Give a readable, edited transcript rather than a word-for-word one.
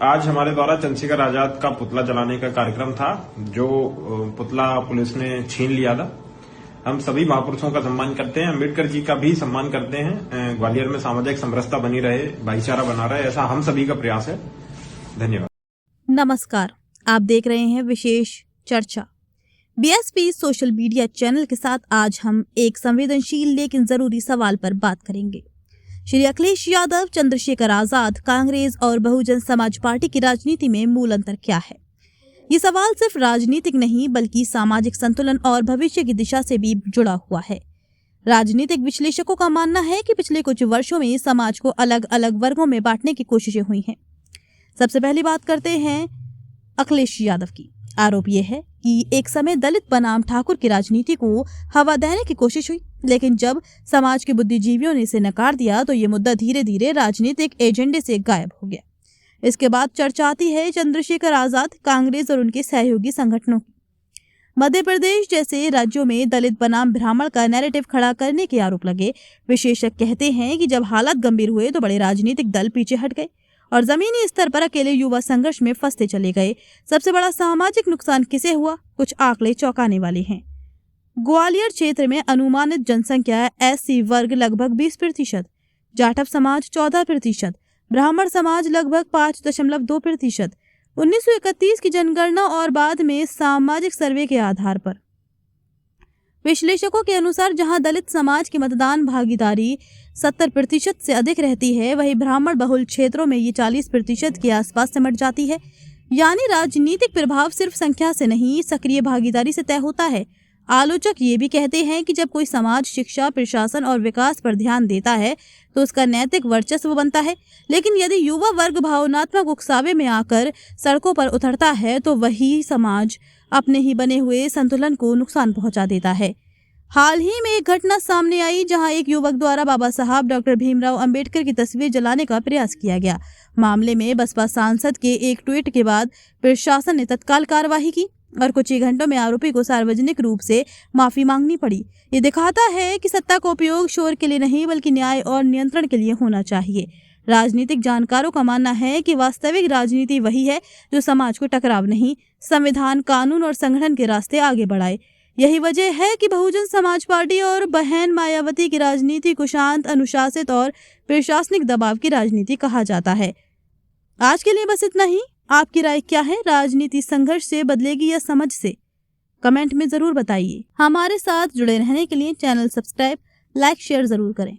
आज हमारे द्वारा चंद्रशेखर आजाद का पुतला जलाने का कार्यक्रम था, जो पुतला पुलिस ने छीन लिया था। हम सभी महापुरुषों का सम्मान करते हैं, अम्बेडकर जी का भी सम्मान करते हैं। ग्वालियर में सामाजिक समरसता बनी रहे, भाईचारा बना रहे, ऐसा हम सभी का प्रयास है। धन्यवाद। नमस्कार, आप देख रहे हैं विशेष चर्चा बीएसपी सोशल मीडिया चैनल के साथ। आज हम एक संवेदनशील लेकिन जरूरी सवाल पर बात करेंगे। श्री अखिलेश यादव, चंद्रशेखर आजाद, कांग्रेस और बहुजन समाज पार्टी की राजनीति में मूल अंतर क्या है? ये सवाल सिर्फ राजनीतिक नहीं बल्कि सामाजिक संतुलन और भविष्य की दिशा से भी जुड़ा हुआ है। राजनीतिक विश्लेषकों का मानना है कि पिछले कुछ वर्षों में समाज को अलग अलग वर्गों में बांटने की कोशिशें हुई हैं। सबसे पहली बात करते हैं अखिलेश यादव की। आरोप यह है कि एक समय दलित बनाम ठाकुर की राजनीति को हवा देने की कोशिश हुई, लेकिन जब समाज के बुद्धिजीवियों ने इसे नकार दिया तो ये मुद्दा धीरे धीरे राजनीतिक एजेंडे से गायब हो गया। इसके बाद चर्चा आती है चंद्रशेखर आजाद, कांग्रेस और उनके सहयोगी संगठनों की। मध्य प्रदेश जैसे राज्यों में दलित बनाम ब्राह्मण का नैरेटिव खड़ा करने के आरोप लगे। विशेषज्ञ कहते हैं कि जब हालात गंभीर हुए तो बड़े राजनीतिक दल पीछे हट गए और जमीनी स्तर पर अकेले युवा संघर्ष में फंसते चले गए। सबसे बड़ा सामाजिक नुकसान किसे हुआ? कुछ आंकड़े चौंकाने वाले हैं। ग्वालियर क्षेत्र में अनुमानित जनसंख्या एससी वर्ग लगभग 20%, जाटव समाज 14%, ब्राह्मण समाज लगभग 5.2%। 1931 की जनगणना और बाद में सामाजिक सर्वे के आधार पर विश्लेषकों के अनुसार जहां दलित समाज की मतदान भागीदारी 70% से अधिक रहती है, वहीं ब्राह्मण बहुल क्षेत्रों में ये 40% के आसपास सिमट जाती है। यानी राजनीतिक प्रभाव सिर्फ संख्या से नहीं, सक्रिय भागीदारी से तय होता है। आलोचक ये भी कहते हैं कि जब कोई समाज शिक्षा, प्रशासन और विकास पर ध्यान देता है तो उसका नैतिक वर्चस्व बनता है, लेकिन यदि युवा वर्ग भावनात्मक उकसावे में आकर सड़कों पर उतरता है तो वही समाज अपने ही बने हुए संतुलन को नुकसान पहुंचा देता है। हाल ही में एक घटना सामने आई जहां एक युवक द्वारा बाबा साहब डॉक्टर भीमराव अंबेडकर की तस्वीर जलाने का प्रयास किया गया। मामले में बसपा सांसद के एक ट्वीट के बाद प्रशासन ने तत्काल कार्रवाई की और कुछ ही घंटों में आरोपी को सार्वजनिक रूप से माफी मांगनी पड़ी। ये दिखाता है कि सत्ता का उपयोग शोर के लिए नहीं बल्कि न्याय और नियंत्रण के लिए होना चाहिए। राजनीतिक जानकारों का मानना है कि वास्तविक राजनीति वही है जो समाज को टकराव नहीं, संविधान, कानून और संगठन के रास्ते आगे बढ़ाए। यही वजह है कि बहुजन समाज पार्टी और बहन मायावती की राजनीति को शांत, अनुशासित और प्रशासनिक दबाव की राजनीति कहा जाता है। आज के लिए बस इतना ही। आपकी राय क्या है? राजनीति संघर्ष से बदलेगी या समझ से? कमेंट में जरूर बताइए। हमारे साथ जुड़े रहने के लिए चैनल सब्सक्राइब, लाइक, शेयर जरूर करें।